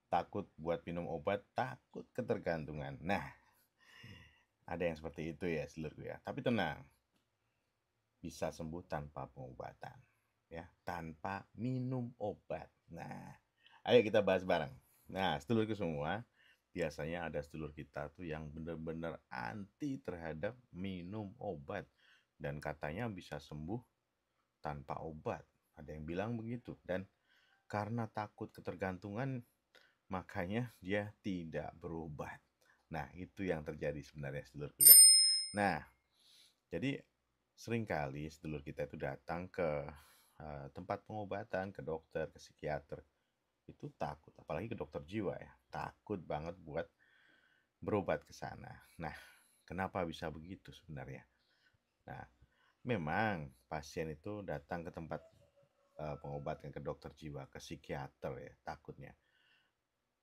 takut buat minum obat, takut ketergantungan. Nah, ada yang seperti itu ya seluruhku ya. Tapi tenang, bisa sembuh tanpa pengobatan. Ya, tanpa minum obat. Nah, ayo kita bahas bareng. Nah, sedulurku semua, biasanya ada sedulur kita tuh yang benar-benar anti terhadap minum obat. Dan katanya bisa sembuh tanpa obat. Ada yang bilang begitu. Dan karena takut ketergantungan, makanya dia tidak berobat. Nah, itu yang terjadi sebenarnya sedulurku ya. Nah, jadi seringkali sedulur kita itu datang ke tempat pengobatan, ke dokter, ke psikiater. Itu takut, apalagi ke dokter jiwa ya. Takut banget buat berobat ke sana. Nah, kenapa bisa begitu sebenarnya? Nah, memang pasien itu datang ke tempat pengobatan, ke dokter jiwa, ke psikiater ya, takutnya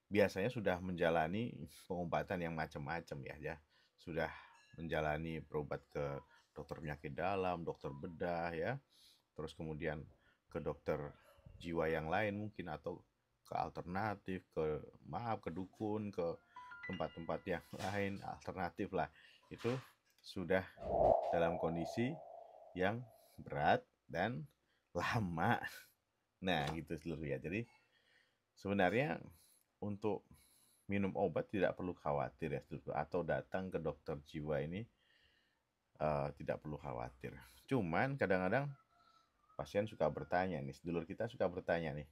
biasanya sudah menjalani pengobatan yang macam-macam ya. Sudah menjalani berobat ke dokter penyakit dalam, dokter bedah ya, terus kemudian ke dokter jiwa yang lain mungkin, atau ke alternatif, ke dukun, ke tempat-tempat yang lain alternatif lah. Itu sudah dalam kondisi yang berat dan lama. Nah, gitu seluruh ya. Jadi sebenarnya untuk minum obat tidak perlu khawatir ya, atau datang ke dokter jiwa ini tidak perlu khawatir. Cuman kadang-kadang pasien suka bertanya nih, sedulur kita suka bertanya nih,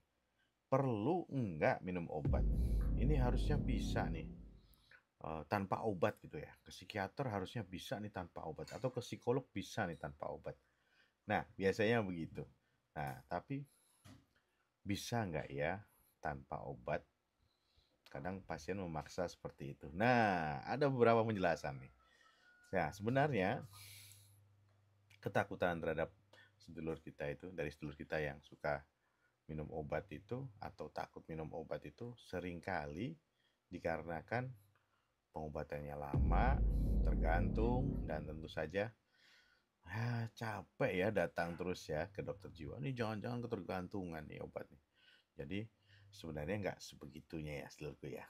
perlu enggak minum obat? Ini harusnya bisa nih tanpa obat gitu ya. Ke psikiater harusnya bisa nih tanpa obat, atau ke psikolog bisa nih tanpa obat. Nah, biasanya begitu. Nah, tapi bisa nggak ya tanpa obat? Kadang pasien memaksa seperti itu. Nah, ada beberapa penjelasan nih. Nah, sebenarnya ketakutan terhadap sedulur kita itu, dari sedulur kita yang suka minum obat itu, atau takut minum obat itu, seringkali dikarenakan pengobatannya lama, tergantung, dan tentu saja capek ya datang terus ya ke dokter jiwa. Ini jangan-jangan ketergantungan nih obat nih. Jadi sebenarnya nggak sebegitunya ya sedulurku ya.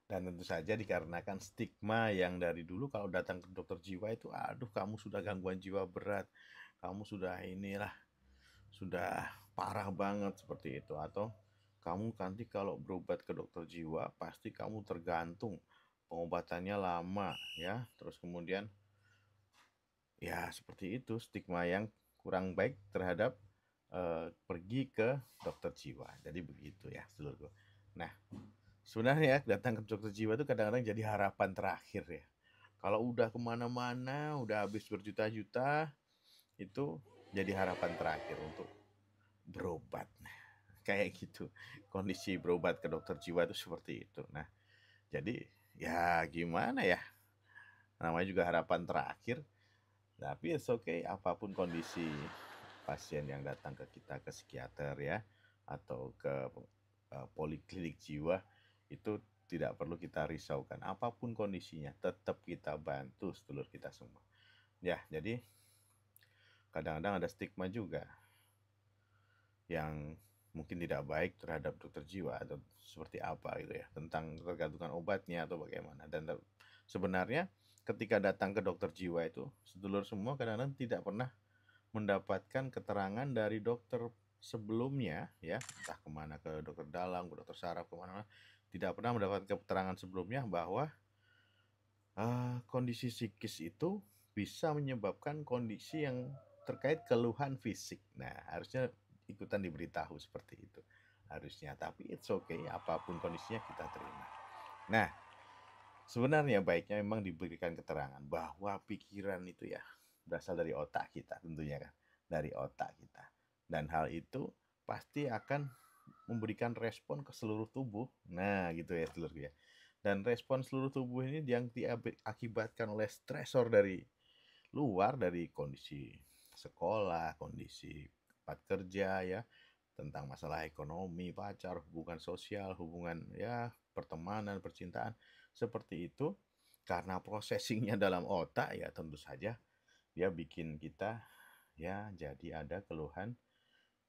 Dan tentu saja dikarenakan stigma yang dari dulu kalau datang ke dokter jiwa itu, aduh kamu sudah gangguan jiwa berat, kamu sudah inilah, sudah parah banget seperti itu. Atau kamu nanti kalau berobat ke dokter jiwa pasti kamu tergantung, pengobatannya lama ya. Terus kemudian ya seperti itu stigma yang kurang baik terhadap pergi ke dokter jiwa. Jadi begitu ya seluruh. Nah, sebenarnya datang ke dokter jiwa itu kadang-kadang jadi harapan terakhir ya. Kalau udah kemana-mana, udah habis berjuta-juta, itu jadi harapan terakhir untuk berobat. Nah, kayak gitu. Kondisi berobat ke dokter jiwa itu seperti itu. Nah, jadi ya gimana ya? Namanya juga harapan terakhir. Tapi it's okay, apapun kondisi pasien yang datang ke kita, ke psikiater ya, atau ke poliklinik jiwa, itu tidak perlu kita risaukan. Apapun kondisinya, tetap kita bantu sedulur kita semua. Ya, jadi kadang-kadang ada stigma juga yang mungkin tidak baik terhadap dokter jiwa, atau seperti apa gitu ya, tentang ketergantungan obatnya atau bagaimana. Dan sebenarnya ketika datang ke dokter jiwa itu, sedulur semua kadang-kadang tidak pernah mendapatkan keterangan dari dokter sebelumnya ya, entah kemana, ke dokter dalam, ke dokter saraf, kemana, tidak pernah mendapatkan keterangan sebelumnya bahwa kondisi psikis itu bisa menyebabkan kondisi yang terkait keluhan fisik. Nah, harusnya ikutan diberitahu seperti itu harusnya, tapi it's okay, apapun kondisinya kita terima. Nah, sebenarnya baiknya memang diberikan keterangan bahwa pikiran itu ya berasal dari otak kita tentunya kan, dari otak kita. Dan hal itu pasti akan memberikan respon ke seluruh tubuh. Nah, gitu ya seluruh ya. Dan respon seluruh tubuh ini yang diakibatkan oleh stresor dari luar, dari kondisi sekolah, kondisi tempat kerja ya, tentang masalah ekonomi, pacar, hubungan sosial, hubungan ya, pertemanan, percintaan, seperti itu. Karena processingnya dalam otak ya, tentu saja dia bikin kita ya jadi ada keluhan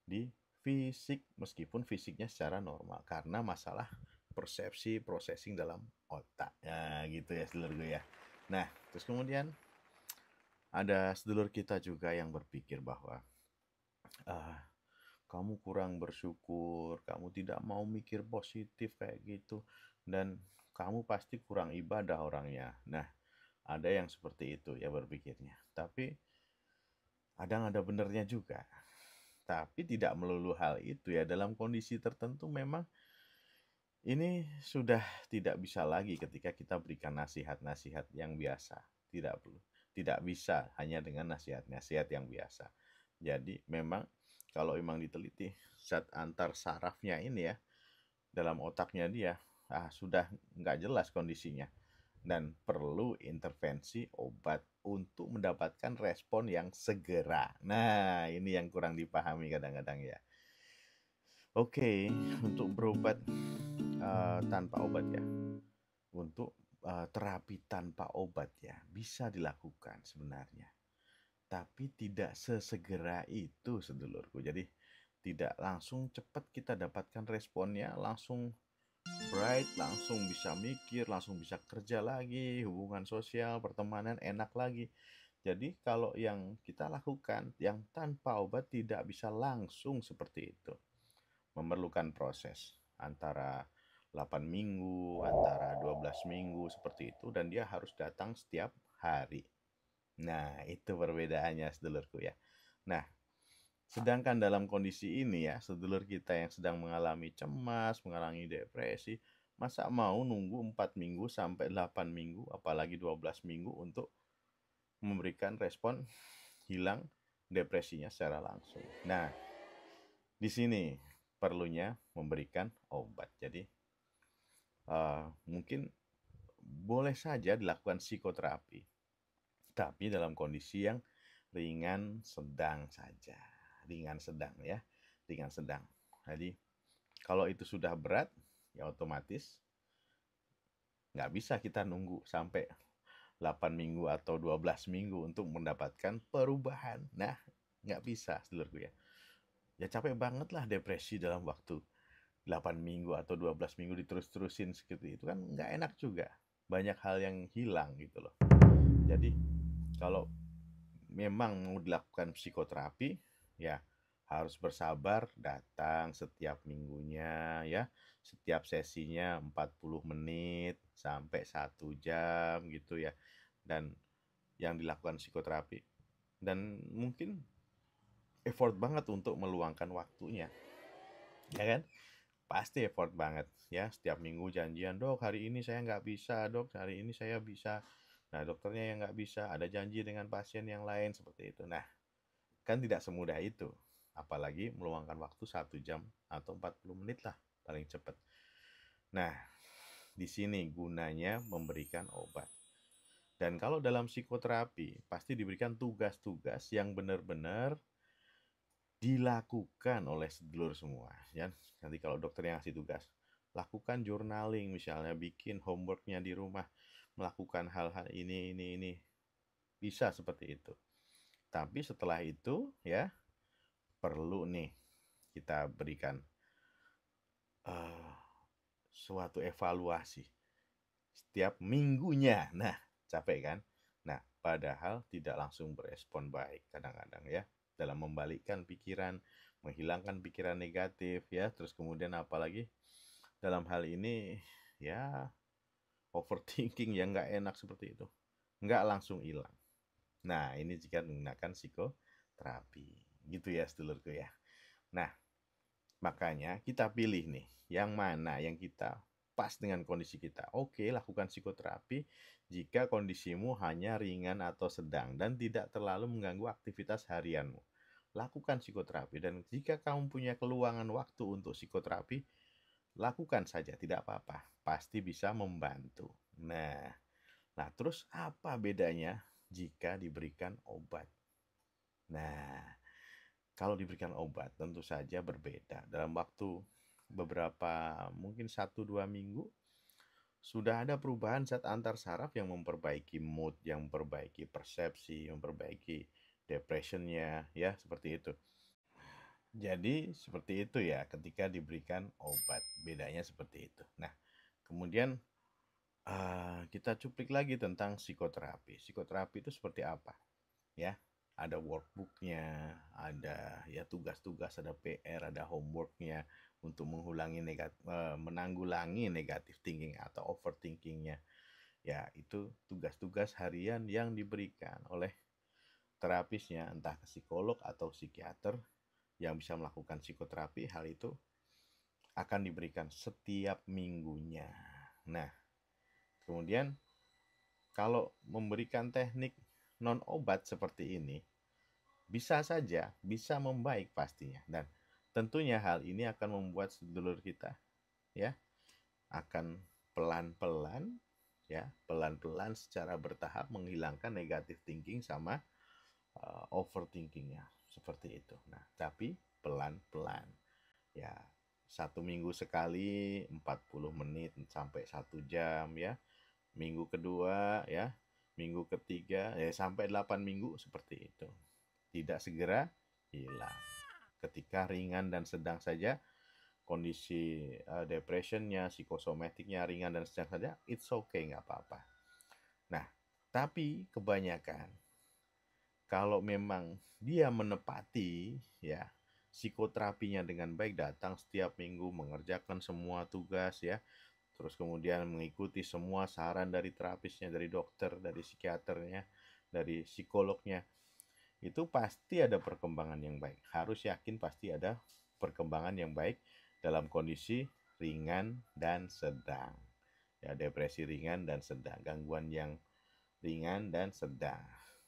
di fisik, meskipun fisiknya secara normal, karena masalah persepsi, processing dalam otak. Nah, gitu ya sedulurku ya. Nah, terus kemudian ada sedulur kita juga yang berpikir bahwa ah, kamu kurang bersyukur, kamu tidak mau mikir positif kayak gitu, dan kamu pasti kurang ibadah orangnya. Nah, ada yang seperti itu ya berpikirnya. Tapi kadang ada benernya juga. Tapi tidak melulu hal itu ya. Dalam kondisi tertentu memang ini sudah tidak bisa lagi ketika kita berikan nasihat-nasihat yang biasa. Tidak perlu. Tidak bisa hanya dengan nasihat-nasihat yang biasa. Jadi memang kalau memang diteliti zat antar sarafnya ini ya dalam otaknya dia sudah nggak jelas kondisinya dan perlu intervensi obat untuk mendapatkan respon yang segera. Nah, ini yang kurang dipahami kadang-kadang ya. Oke, untuk berobat tanpa obat ya, untuk terapi tanpa obat ya, bisa dilakukan sebenarnya. Tapi tidak sesegera itu sedulurku. Jadi tidak langsung cepat kita dapatkan responnya, langsung bright, langsung bisa mikir, langsung bisa kerja lagi, hubungan sosial, pertemanan enak lagi. Jadi kalau yang kita lakukan yang tanpa obat tidak bisa langsung seperti itu. Memerlukan proses antara 8 minggu, antara 12 minggu seperti itu dan dia harus datang setiap hari. Nah, itu perbedaannya sedulurku ya. Nah, sedangkan dalam kondisi ini ya, sedulur kita yang sedang mengalami cemas, mengalami depresi, masa mau nunggu 4 minggu sampai 8 minggu, apalagi 12 minggu untuk memberikan respon hilang depresinya secara langsung. Nah, di sini perlunya memberikan obat. Jadi, mungkin boleh saja dilakukan psikoterapi, tapi dalam kondisi yang ringan sedang saja. Ringan sedang ya, ringan sedang. Jadi kalau itu sudah berat, ya otomatis nggak bisa kita nunggu sampai 8 minggu atau 12 minggu untuk mendapatkan perubahan. Nah, nggak bisa, sedulurku ya. Ya capek banget lah depresi dalam waktu 8 minggu atau 12 minggu diterus-terusin seperti itu kan nggak enak juga. Banyak hal yang hilang gitu loh. Jadi kalau memang mau dilakukan psikoterapi, ya harus bersabar datang setiap minggunya ya. Setiap sesinya 40 menit sampai 1 jam gitu ya. Dan yang dilakukan psikoterapi. Dan mungkin effort banget untuk meluangkan waktunya. Ya kan? Pasti effort banget ya. Setiap minggu janjian, dok hari ini saya nggak bisa, dok hari ini saya bisa. Nah dokternya yang nggak bisa, ada janji dengan pasien yang lain seperti itu. Nah kan tidak semudah itu. Apalagi meluangkan waktu 1 jam atau 40 menit lah paling cepat. Nah di sini gunanya memberikan obat. Dan kalau dalam psikoterapi pasti diberikan tugas-tugas yang benar-benar dilakukan oleh sedulur semua ya. Nanti kalau dokter yang ngasih tugas, lakukan journaling misalnya, bikin homeworknya di rumah, melakukan hal-hal ini bisa seperti itu. Tapi setelah itu ya perlu nih kita berikan uh, suatu evaluasi setiap minggunya. Nah, capek kan? Nah, padahal tidak langsung berespon baik kadang-kadang ya dalam membalikkan pikiran, menghilangkan pikiran negatif ya, terus kemudian apalagi dalam hal ini ya overthinking yang nggak enak seperti itu, nggak langsung hilang. Nah, ini jika menggunakan psikoterapi, gitu ya sedulurku ya. Nah, makanya kita pilih nih, yang mana yang kita pas dengan kondisi kita. Oke, lakukan psikoterapi jika kondisimu hanya ringan atau sedang dan tidak terlalu mengganggu aktivitas harianmu. Lakukan psikoterapi dan jika kamu punya keluangan waktu untuk psikoterapi, lakukan saja, tidak apa-apa. Pasti bisa membantu. Nah, terus apa bedanya jika diberikan obat? Nah, kalau diberikan obat tentu saja berbeda. Dalam waktu beberapa mungkin 1-2 minggu sudah ada perubahan zat antar saraf yang memperbaiki mood, yang memperbaiki persepsi, memperbaiki depressionnya ya seperti itu. Jadi seperti itu ya ketika diberikan obat, bedanya seperti itu. Nah, kemudian kita cuplik lagi tentang psikoterapi. Psikoterapi itu seperti apa? Ya, ada workbooknya, ada ya tugas-tugas, ada PR, ada homeworknya untuk menanggulangi negatif thinking atau overthinkingnya. Ya, itu tugas-tugas harian yang diberikan oleh terapisnya, entah ke psikolog atau psikiater yang bisa melakukan psikoterapi. Hal itu akan diberikan setiap minggunya. Nah, kemudian kalau memberikan teknik non obat seperti ini, bisa saja bisa membaik pastinya, dan tentunya hal ini akan membuat sedulur kita ya akan pelan-pelan pelan-pelan secara bertahap menghilangkan negatif thinking sama overthinkingnya seperti itu. Nah, tapi pelan-pelan ya, 1 minggu sekali 40 menit sampai 1 jam ya, minggu kedua ya, minggu ketiga ya sampai 8 minggu seperti itu. Tidak segera hilang. Ketika ringan dan sedang saja kondisi depressionnya, psikosomatiknya ringan dan sedang saja, it's okay, nggak apa-apa. Nah, tapi kebanyakan kalau memang dia menepati ya psikoterapinya dengan baik, datang setiap minggu, mengerjakan semua tugas ya, terus kemudian mengikuti semua saran dari terapisnya, dari dokter, dari psikiaternya, dari psikolognya, itu pasti ada perkembangan yang baik. Harus yakin pasti ada perkembangan yang baik dalam kondisi ringan dan sedang. Ya, depresi ringan dan sedang, gangguan yang ringan dan sedang.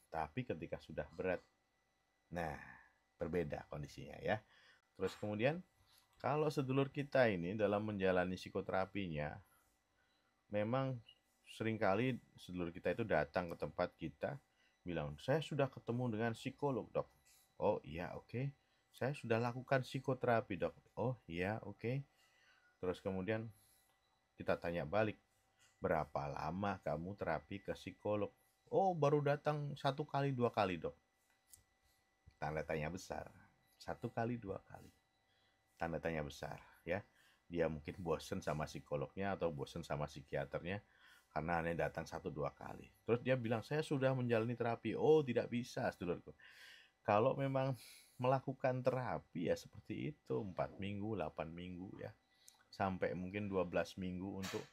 Tapi ketika sudah berat, nah berbeda kondisinya ya. Terus kemudian kalau sedulur kita ini dalam menjalani psikoterapinya, memang seringkali sedulur kita itu datang ke tempat kita bilang, saya sudah ketemu dengan psikolog dok. Oh iya, oke. Saya sudah lakukan psikoterapi dok. Oh iya, oke. Terus kemudian kita tanya balik, berapa lama kamu terapi ke psikolog? Oh, baru datang 1 kali 2 kali dok. Tanda tanya besar. 1 kali 2 kali. Tanda tanya besar ya. Dia mungkin bosen sama psikolognya atau bosen sama psikiaternya karena hanya datang 1-2 kali. Terus dia bilang, saya sudah menjalani terapi. Oh, tidak bisa, sedulurku. Kalau memang melakukan terapi ya seperti itu, 4 minggu, 8 minggu ya, sampai mungkin 12 minggu untuk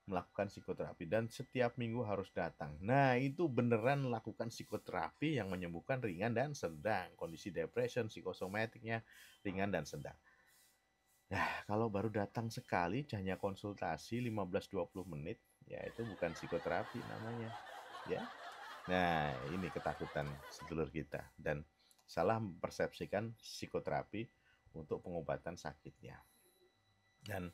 melakukan psikoterapi, dan setiap minggu harus datang. Nah, itu beneran melakukan psikoterapi yang menyembuhkan ringan dan sedang. Kondisi depression, psikosomatiknya ringan dan sedang. Nah, kalau baru datang sekali, hanya konsultasi 15-20 menit, ya itu bukan psikoterapi namanya. Ya. Nah, ini ketakutan sedulur kita dan salah mempersepsikan psikoterapi untuk pengobatan sakitnya. Dan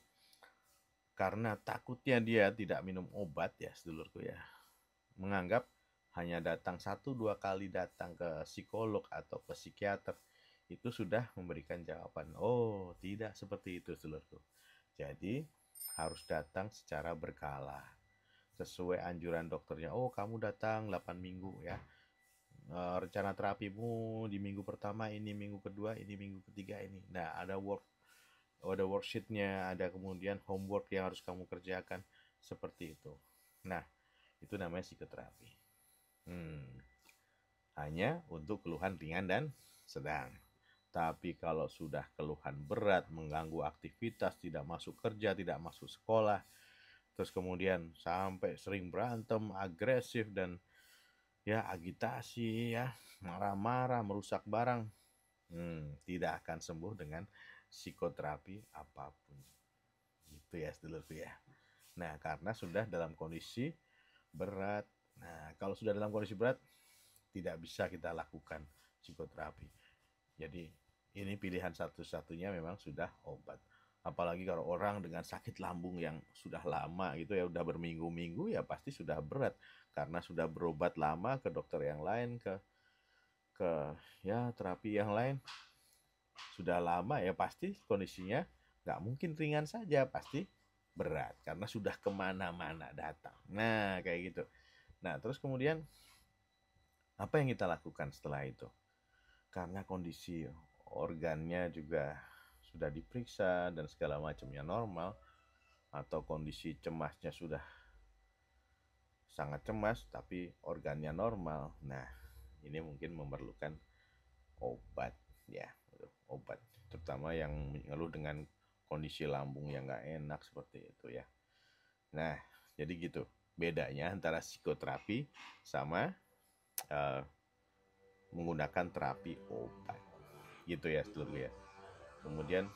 karena takutnya dia tidak minum obat ya sedulurku ya, menganggap hanya datang 1-2 kali datang ke psikolog atau ke psikiater itu sudah memberikan jawaban. Oh, tidak seperti itu sedulurku. Jadi harus datang secara berkala sesuai anjuran dokternya. Oh, kamu datang 8 minggu ya, rencana terapimu di minggu pertama ini, minggu kedua ini, minggu ketiga ini. Nah, ada worksheetnya, ada kemudian homework yang harus kamu kerjakan seperti itu. Nah, itu namanya psikoterapi. Hanya untuk keluhan ringan dan sedang. Tapi kalau sudah keluhan berat, mengganggu aktivitas, tidak masuk kerja, tidak masuk sekolah, terus kemudian sampai sering berantem, agresif, dan ya agitasi, ya marah-marah, merusak barang, tidak akan sembuh dengan psikoterapi apapun. Gitu ya sedulurku ya. Nah, karena sudah dalam kondisi berat. Nah, kalau sudah dalam kondisi berat, tidak bisa kita lakukan psikoterapi. Jadi ini pilihan satu-satunya memang sudah obat. Apalagi kalau orang dengan sakit lambung yang sudah lama gitu ya, udah berminggu-minggu, ya pasti sudah berat karena sudah berobat lama ke dokter yang lain, ke ya terapi yang lain sudah lama, ya pasti kondisinya nggak mungkin ringan saja, pasti berat karena sudah kemana-mana datang. Nah kayak gitu. Nah terus kemudian apa yang kita lakukan setelah itu? Karena kondisi organnya juga sudah diperiksa dan segala macamnya normal, atau kondisi cemasnya sudah sangat cemas tapi organnya normal. Nah, ini mungkin memerlukan obat ya, obat terutama yang mengeluh dengan kondisi lambung yang nggak enak seperti itu ya. Nah, jadi gitu bedanya antara psikoterapi sama uh, menggunakan terapi obat gitu ya seluruh ya. Kemudian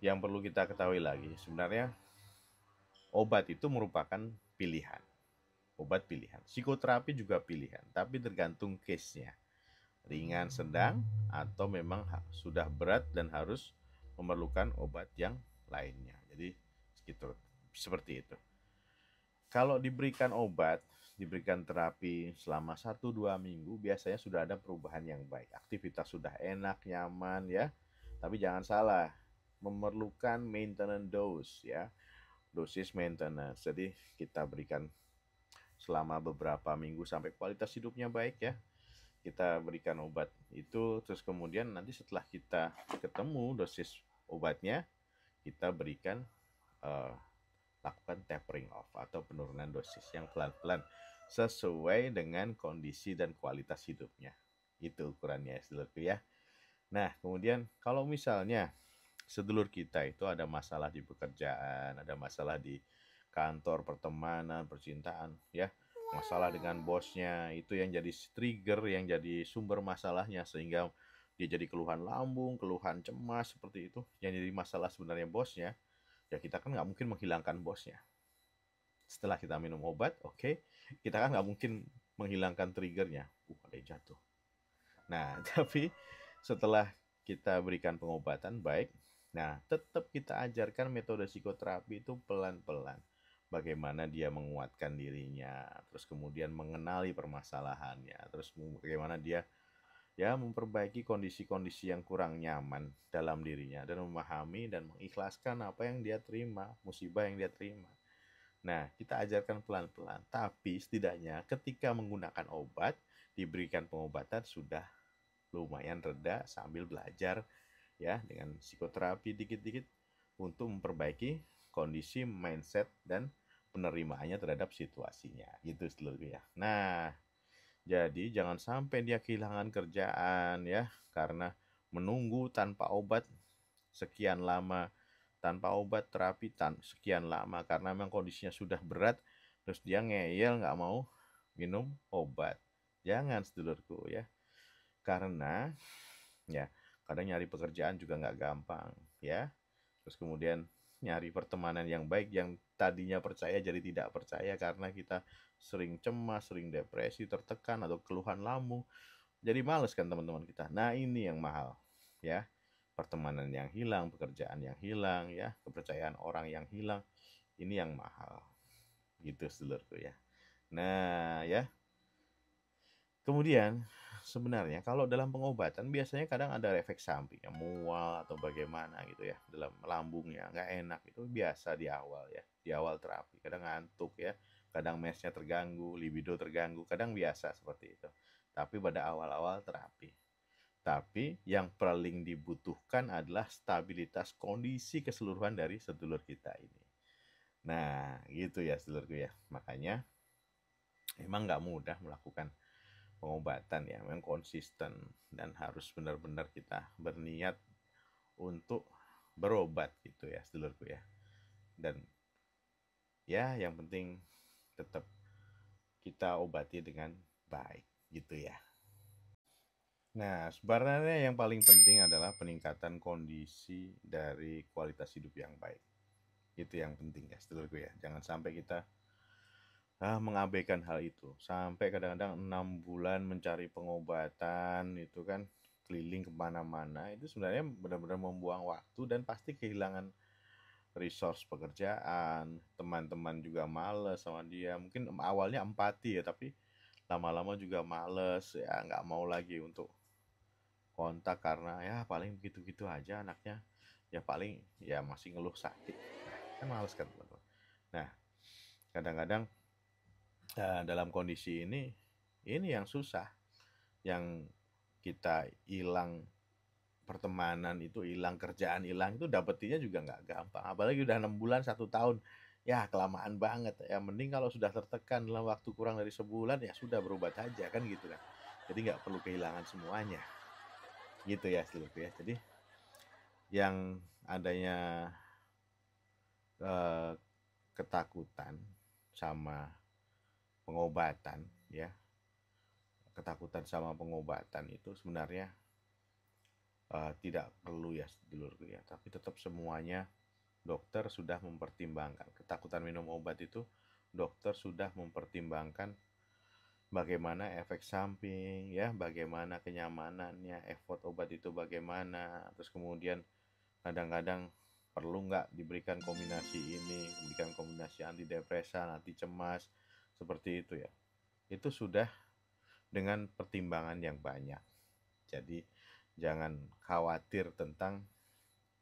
yang perlu kita ketahui lagi sebenarnya obat itu merupakan pilihan, obat pilihan, psikoterapi juga pilihan, tapi tergantung case-nya, ringan, sedang, atau memang sudah berat dan harus memerlukan obat yang lainnya. Jadi gitu, seperti itu. Kalau diberikan obat, diberikan terapi selama 1-2 minggu, biasanya sudah ada perubahan yang baik. Aktivitas sudah enak, nyaman ya. Tapi jangan salah, memerlukan maintenance dose ya. Dosis maintenance. Jadi kita berikan selama beberapa minggu sampai kualitas hidupnya baik ya. Kita berikan obat itu, terus kemudian nanti setelah kita ketemu dosis obatnya, kita berikan lakukan tapering off atau penurunan dosis yang pelan-pelan sesuai dengan kondisi dan kualitas hidupnya. Itu ukurannya sedulurku ya. Nah, kemudian kalau misalnya sedulur kita itu ada masalah di pekerjaan, ada masalah di kantor, pertemanan, percintaan ya, masalah dengan bosnya, itu yang jadi trigger, yang jadi sumber masalahnya sehingga dia jadi keluhan lambung, keluhan cemas seperti itu, yang jadi masalah sebenarnya bosnya, ya kita kan nggak mungkin menghilangkan bosnya. Setelah kita minum obat, oke, kita kan nggak mungkin menghilangkan triggernya. Ada yang jatuh. Nah, tapi setelah kita berikan pengobatan baik, nah tetap kita ajarkan metode psikoterapi itu pelan-pelan. Bagaimana dia menguatkan dirinya, terus kemudian mengenali permasalahannya, terus bagaimana dia ya memperbaiki kondisi-kondisi yang kurang nyaman dalam dirinya dan memahami dan mengikhlaskan apa yang dia terima, musibah yang dia terima. Nah, kita ajarkan pelan-pelan, tapi setidaknya ketika menggunakan obat, diberikan pengobatan sudah lumayan reda sambil belajar ya dengan psikoterapi dikit-dikit untuk memperbaiki kondisi mindset dan penerimaannya terhadap situasinya. Gitu seluruhnya. Nah, jadi jangan sampai dia kehilangan kerjaan ya karena menunggu tanpa obat sekian lama, tanpa obat terapi sekian lama karena memang kondisinya sudah berat, terus dia ngeyel nggak mau minum obat. Jangan sedulurku ya, karena ya kadang nyari pekerjaan juga nggak gampang ya, terus kemudian nyari pertemanan yang baik, yang tadinya percaya jadi tidak percaya karena kita sering cemas, sering depresi, tertekan atau keluhan lambung, jadi males kan teman-teman kita. Nah, ini yang mahal ya, pertemanan yang hilang, pekerjaan yang hilang ya, kepercayaan orang yang hilang, ini yang mahal gitu sedulurku ya. Nah ya, kemudian sebenarnya kalau dalam pengobatan biasanya kadang ada efek samping ya, mual atau bagaimana gitu ya dalam lambungnya, nggak enak, itu biasa di awal ya, di awal terapi. Kadang ngantuk ya, kadang mesnya terganggu, libido terganggu, kadang biasa seperti itu. Tapi pada awal-awal terapi. Tapi yang paling dibutuhkan adalah stabilitas kondisi keseluruhan dari sedulur kita ini. Nah, gitu ya sedulurku ya. Makanya memang nggak mudah melakukan pengobatan ya. Memang konsisten dan harus benar-benar kita berniat untuk berobat gitu ya sedulurku ya. Dan ya yang penting tetap kita obati dengan baik gitu ya. Nah, sebenarnya yang paling penting adalah peningkatan kondisi dari kualitas hidup yang baik. Itu yang penting ya, sedulurku ya. Jangan sampai kita mengabaikan hal itu. Sampai kadang-kadang 6 bulan mencari pengobatan, itu kan keliling kemana-mana. Itu sebenarnya benar-benar membuang waktu dan pasti kehilangan resource pekerjaan. Teman-teman juga males sama dia. Mungkin awalnya empati ya, tapi lama-lama juga males ya, nggak mau lagi untuk kontak karena ya paling begitu-gitu aja anaknya, ya paling ya masih ngeluh sakit, kan males kan teman-teman. Nah, kadang-kadang dalam kondisi ini yang susah, yang kita hilang pertemanan itu hilang, kerjaan hilang, itu dapetinnya juga nggak gampang. Apalagi udah 6 bulan, 1 tahun, ya kelamaan banget. Ya mending kalau sudah tertekan dalam waktu kurang dari sebulan, ya sudah berobat aja kan gitu kan. Jadi nggak perlu kehilangan semuanya. Gitu ya seluruh ya. Jadi yang adanya eh, ketakutan sama pengobatan ya, ketakutan sama pengobatan itu sebenarnya tidak perlu ya sedulurku ya, tapi tetap semuanya dokter sudah mempertimbangkan. Ketakutan minum obat itu dokter sudah mempertimbangkan bagaimana efek samping ya, bagaimana kenyamanannya, effort obat itu bagaimana, terus kemudian kadang-kadang perlu nggak diberikan kombinasi ini, diberikan kombinasi antidepresan, anti cemas, seperti itu ya. Itu sudah dengan pertimbangan yang banyak. Jadi jangan khawatir tentang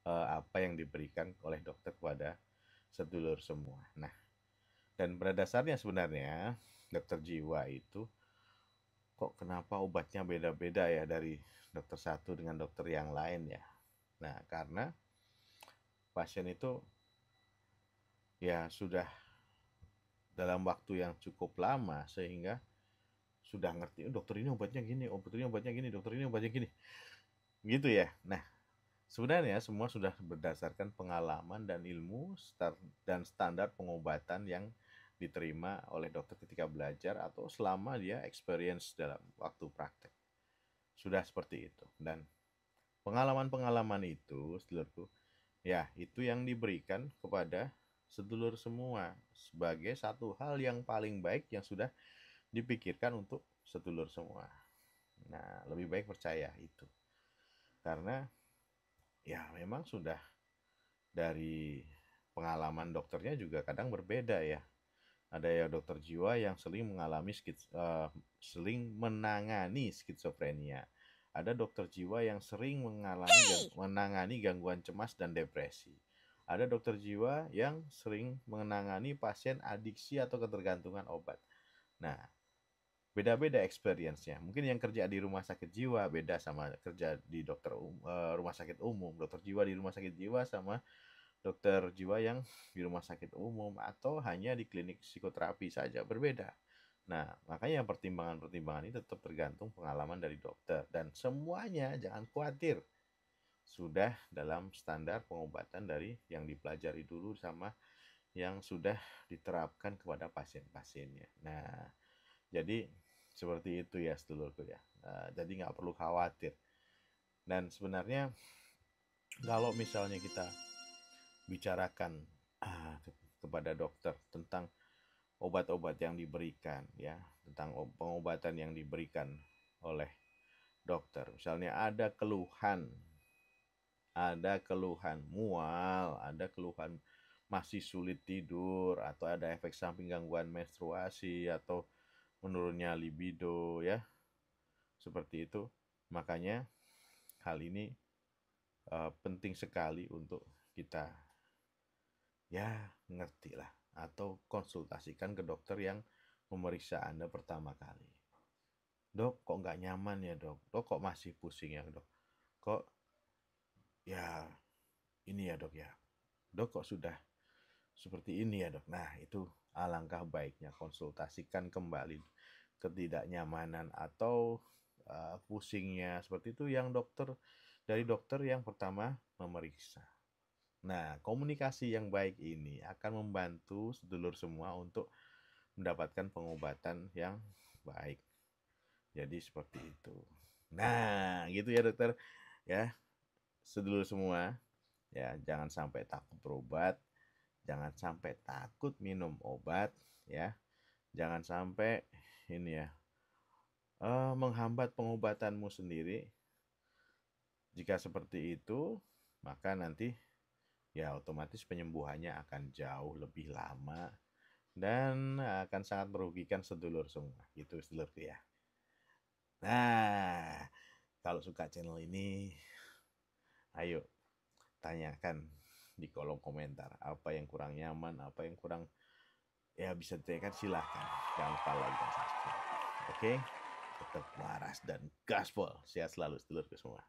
apa yang diberikan oleh dokter kepada sedulur semua. Nah, dan pada dasarnya sebenarnya dokter jiwa itu kok kenapa obatnya beda-beda ya dari dokter satu dengan dokter yang lain ya. Nah, karena pasien itu ya sudah dalam waktu yang cukup lama sehingga sudah ngerti, oh, dokter ini obatnya gini, oh, dokter ini obatnya gini, dokter ini obatnya gini. Gitu ya. Nah, sebenarnya semua sudah berdasarkan pengalaman dan ilmu dan standar pengobatan yang diterima oleh dokter ketika belajar atau selama dia experience dalam waktu praktek. Sudah seperti itu. Dan pengalaman-pengalaman itu, sedulurku, ya itu yang diberikan kepada sedulur semua sebagai satu hal yang paling baik yang sudah dipikirkan untuk sedulur semua. Nah, lebih baik percaya itu. Karena ya memang sudah dari pengalaman dokternya juga kadang berbeda ya. Ada ya dokter jiwa yang sering menangani skizofrenia. Ada dokter jiwa yang sering menangani gangguan cemas dan depresi. Ada dokter jiwa yang sering menangani pasien adiksi atau ketergantungan obat. Nah, beda-beda experience-nya. Mungkin yang kerja di rumah sakit jiwa beda sama kerja di rumah sakit umum. Dokter jiwa di rumah sakit jiwa sama dokter jiwa yang di rumah sakit umum atau hanya di klinik psikoterapi saja berbeda. Nah, makanya pertimbangan-pertimbangan ini tetap tergantung pengalaman dari dokter dan semuanya jangan khawatir sudah dalam standar pengobatan dari yang dipelajari dulu sama yang sudah diterapkan kepada pasien-pasiennya. Nah, jadi seperti itu ya sedulurku ya. Jadi nggak perlu khawatir. Dan sebenarnya kalau misalnya kita bicarakan kepada dokter tentang obat-obat yang diberikan ya, tentang pengobatan yang diberikan oleh dokter. Misalnya ada keluhan mual, ada keluhan masih sulit tidur, atau ada efek samping gangguan menstruasi atau menurunnya libido ya. Seperti itu. Makanya hal ini penting sekali untuk kita ya ngerti lah atau konsultasikan ke dokter yang memeriksa Anda pertama kali. Dok, kok nggak nyaman ya dok? Dok, kok masih pusing ya dok? Kok ya ini ya dok ya? Dok, kok sudah seperti ini ya dok? Nah, itu alangkah baiknya konsultasikan kembali ketidaknyamanan atau pusingnya seperti itu yang dari dokter yang pertama memeriksa. Nah, komunikasi yang baik ini akan membantu sedulur semua untuk mendapatkan pengobatan yang baik. Jadi seperti itu. Nah, gitu ya dokter. Ya, sedulur semua, ya jangan sampai takut berobat, jangan sampai takut minum obat, ya. Jangan sampai ini ya menghambat pengobatanmu sendiri. Jika seperti itu, maka nanti ya otomatis penyembuhannya akan jauh lebih lama dan akan sangat merugikan sedulur semua. Gitu sedulurku ya. Nah, kalau suka channel ini, ayo tanyakan di kolom komentar apa yang kurang nyaman, apa yang kurang ya bisa ditanyakan, silahkan. Jangan lupa like dan subscribe. Oke? Tetap waras dan gaspol. Sehat selalu sedulurku semua.